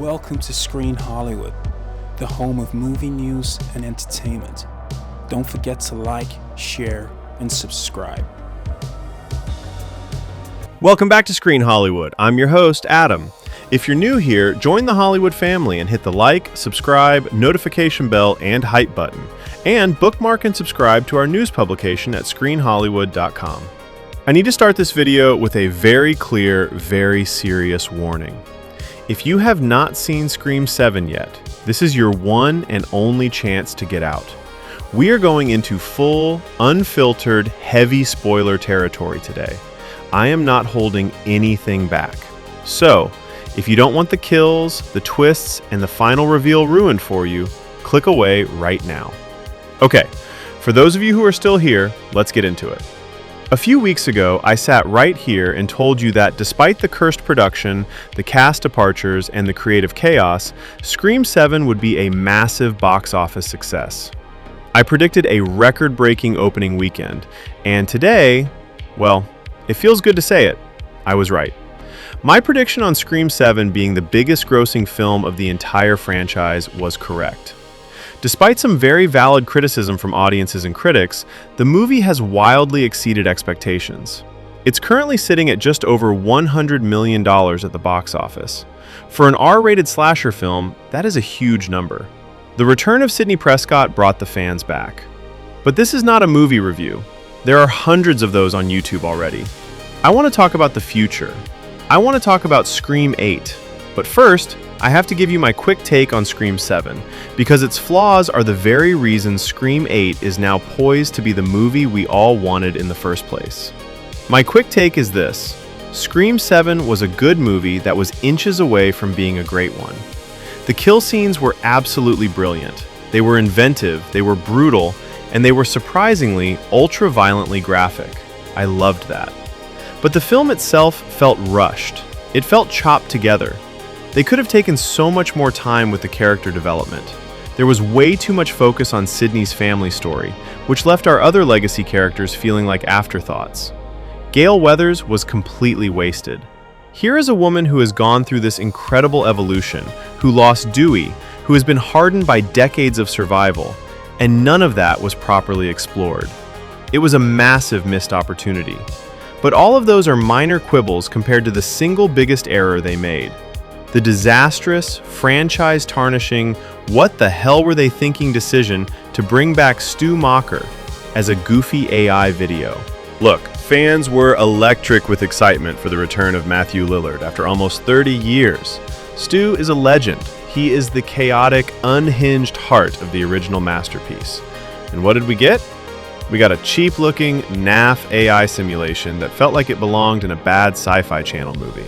Welcome to Screen Hollywood, the home of movie news and entertainment. Don't forget to like, share, and subscribe. Welcome back to Screen Hollywood. I'm your host, Adam. If you're new here, join the Hollywood family and hit the like, subscribe, notification bell, and hype button. And bookmark and subscribe to our news publication at screenhollywood.com. I need to start this video with a very clear, very serious warning. If you have not seen Scream 7 yet, this is your one and only chance to get out. We are going into full, unfiltered, heavy spoiler territory today. I am not holding anything back. So, if you don't want the kills, the twists, and the final reveal ruined for you, click away right now. Okay, for those of you who are still here, let's get into it. A few weeks ago, I sat right here and told you that despite the cursed production, the cast departures, and the creative chaos, Scream 7 would be a massive box office success. I predicted a record-breaking opening weekend, and today, well, it feels good to say it. I was right. My prediction on Scream 7 being the biggest grossing film of the entire franchise was correct. Despite some very valid criticism from audiences and critics, the movie has wildly exceeded expectations. It's currently sitting at just over $100 million at the box office. For an R-rated slasher film, that is a huge number. The return of Sidney Prescott brought the fans back. But this is not a movie review. There are hundreds of those on YouTube already. I want to talk about the future. I want to talk about Scream 8. But first, I have to give you my quick take on Scream 7, because its flaws are the very reason Scream 8 is now poised to be the movie we all wanted in the first place. My quick take is this: Scream 7 was a good movie that was inches away from being a great one. The kill scenes were absolutely brilliant. They were inventive, they were brutal, and they were surprisingly ultra-violently graphic. I loved that. But the film itself felt rushed. It felt chopped together. They could have taken so much more time with the character development. There was way too much focus on Sidney's family story, which left our other legacy characters feeling like afterthoughts. Gale Weathers was completely wasted. Here is a woman who has gone through this incredible evolution, who lost Dewey, who has been hardened by decades of survival, and none of that was properly explored. It was a massive missed opportunity. But all of those are minor quibbles compared to the single biggest error they made. The disastrous, franchise-tarnishing, what the hell were they thinking decision to bring back Stu Macher as a goofy AI video. Look, fans were electric with excitement for the return of Matthew Lillard after almost 30 years. Stu is a legend. He is the chaotic, unhinged heart of the original masterpiece. And what did we get? We got a cheap-looking naff AI simulation that felt like it belonged in a bad sci-fi channel movie.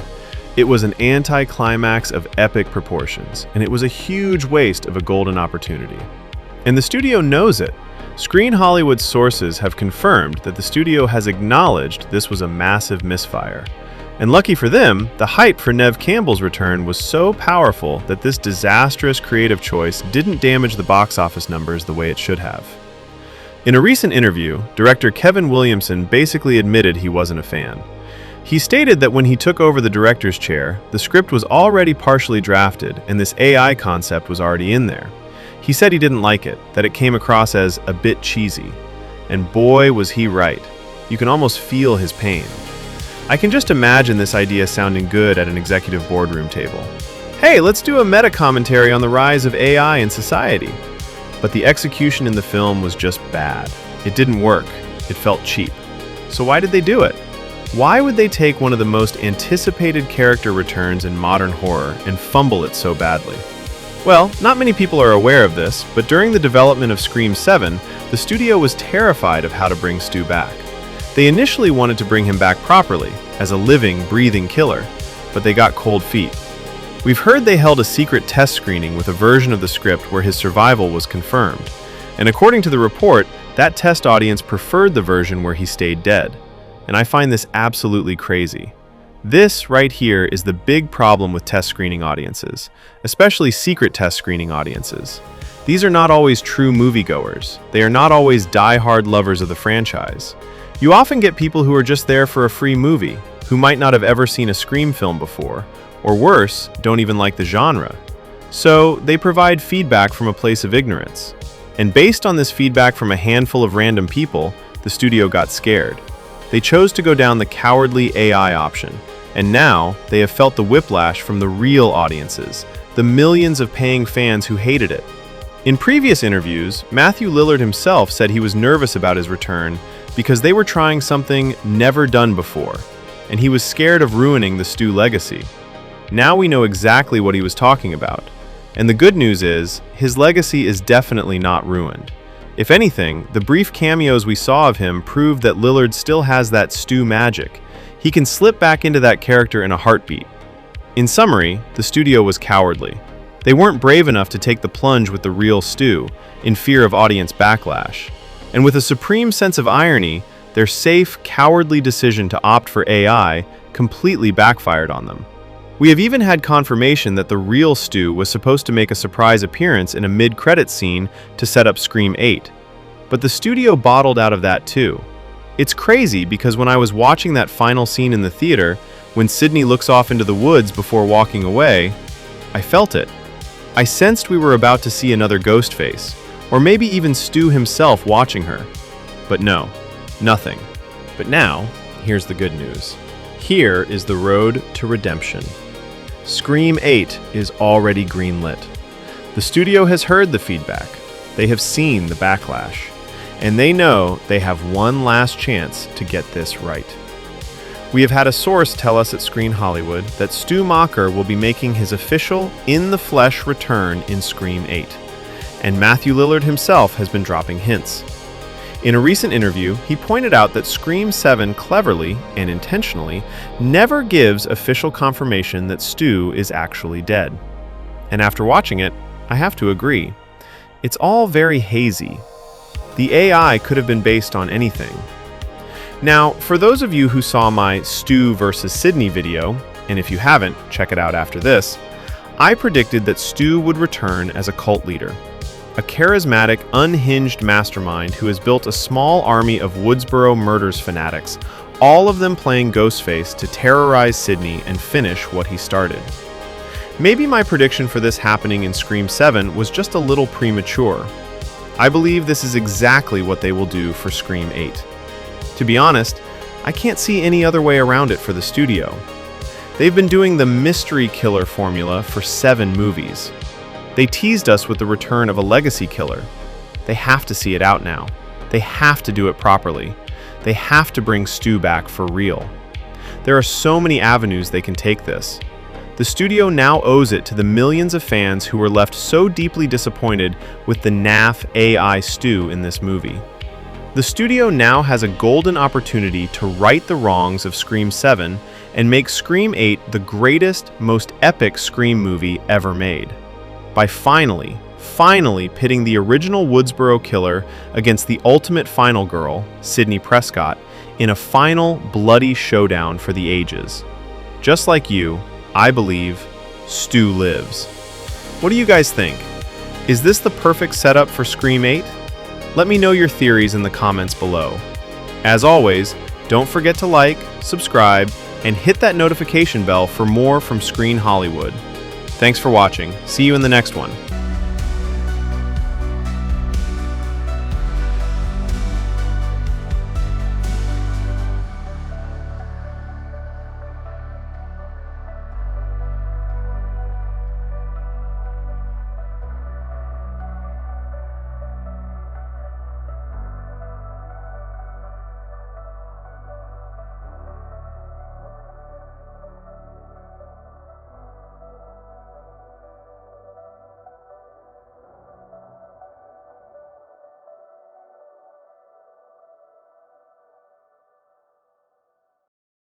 It was an anticlimax of epic proportions, and it was a huge waste of a golden opportunity. And the studio knows it. Screen Hollywood sources have confirmed that the studio has acknowledged this was a massive misfire. And lucky for them, the hype for Neve Campbell's return was so powerful that this disastrous creative choice didn't damage the box office numbers the way it should have. In a recent interview, director Kevin Williamson basically admitted he wasn't a fan. He stated that when he took over the director's chair, the script was already partially drafted and this AI concept was already in there. He said he didn't like it, that it came across as a bit cheesy. And boy, was he right. You can almost feel his pain. I can just imagine this idea sounding good at an executive boardroom table. Hey, let's do a meta-commentary on the rise of AI in society. But the execution in the film was just bad. It didn't work. It felt cheap. So why did they do it? Why would they take one of the most anticipated character returns in modern horror and fumble it so badly? Well, not many people are aware of this, but during the development of Scream 7, the studio was terrified of how to bring Stu back. They initially wanted to bring him back properly, as a living, breathing killer, but they got cold feet. We've heard they held a secret test screening with a version of the script where his survival was confirmed. And according to the report, that test audience preferred the version where he stayed dead. And I find this absolutely crazy. This right here is the big problem with test screening audiences, especially secret test screening audiences. These are not always true moviegoers. They are not always die-hard lovers of the franchise. You often get people who are just there for a free movie, who might not have ever seen a Scream film before, or worse, don't even like the genre. So they provide feedback from a place of ignorance. And based on this feedback from a handful of random people, the studio got scared. They chose to go down the cowardly AI option, and now they have felt the whiplash from the real audiences, the millions of paying fans who hated it. In previous interviews, Matthew Lillard himself said he was nervous about his return because they were trying something never done before, and he was scared of ruining the Stu legacy. Now we know exactly what he was talking about, and the good news is, his legacy is definitely not ruined. If anything, the brief cameos we saw of him proved that Lillard still has that Stu magic. He can slip back into that character in a heartbeat. In summary, the studio was cowardly. They weren't brave enough to take the plunge with the real Stu, in fear of audience backlash. And with a supreme sense of irony, their safe, cowardly decision to opt for AI completely backfired on them. We have even had confirmation that the real Stu was supposed to make a surprise appearance in a mid-credits scene to set up Scream 8. But the studio bottled out of that too. It's crazy because when I was watching that final scene in the theater, when Sidney looks off into the woods before walking away, I felt it. I sensed we were about to see another ghost face, or maybe even Stu himself watching her. But no, nothing. But now, here's the good news. Here is the road to redemption. Scream 8 is already greenlit. The studio has heard the feedback, they have seen the backlash, and they know they have one last chance to get this right. We have had a source tell us at Screen Hollywood that Stu Macher will be making his official in-the-flesh return in Scream 8, and Matthew Lillard himself has been dropping hints. In a recent interview, he pointed out that Scream 7 cleverly and intentionally never gives official confirmation that Stu is actually dead. And after watching it, I have to agree. It's all very hazy. The AI could have been based on anything. Now, for those of you who saw my Stu versus Sidney video, and if you haven't, check it out after this, I predicted that Stu would return as a cult leader. A charismatic, unhinged mastermind who has built a small army of Woodsboro murders fanatics, all of them playing Ghostface to terrorize Sidney and finish what he started. Maybe my prediction for this happening in Scream 7 was just a little premature. I believe this is exactly what they will do for Scream 8. To be honest, I can't see any other way around it for the studio. They've been doing the mystery killer formula for 7 movies. They teased us with the return of a legacy killer. They have to see it out now. They have to do it properly. They have to bring Stu back for real. There are so many avenues they can take this. The studio now owes it to the millions of fans who were left so deeply disappointed with the naff AI Stu in this movie. The studio now has a golden opportunity to right the wrongs of Scream 7 and make Scream 8 the greatest, most epic Scream movie ever made. By finally pitting the original Woodsboro killer against the ultimate final girl, Sidney Prescott, in a final bloody showdown for the ages. Just like you, I believe Stu lives. What do you guys think? Is this the perfect setup for Scream 8? Let me know your theories in the comments below. As always, don't forget to like, subscribe, and hit that notification bell for more from Screen Hollywood. Thanks for watching. See you in the next one.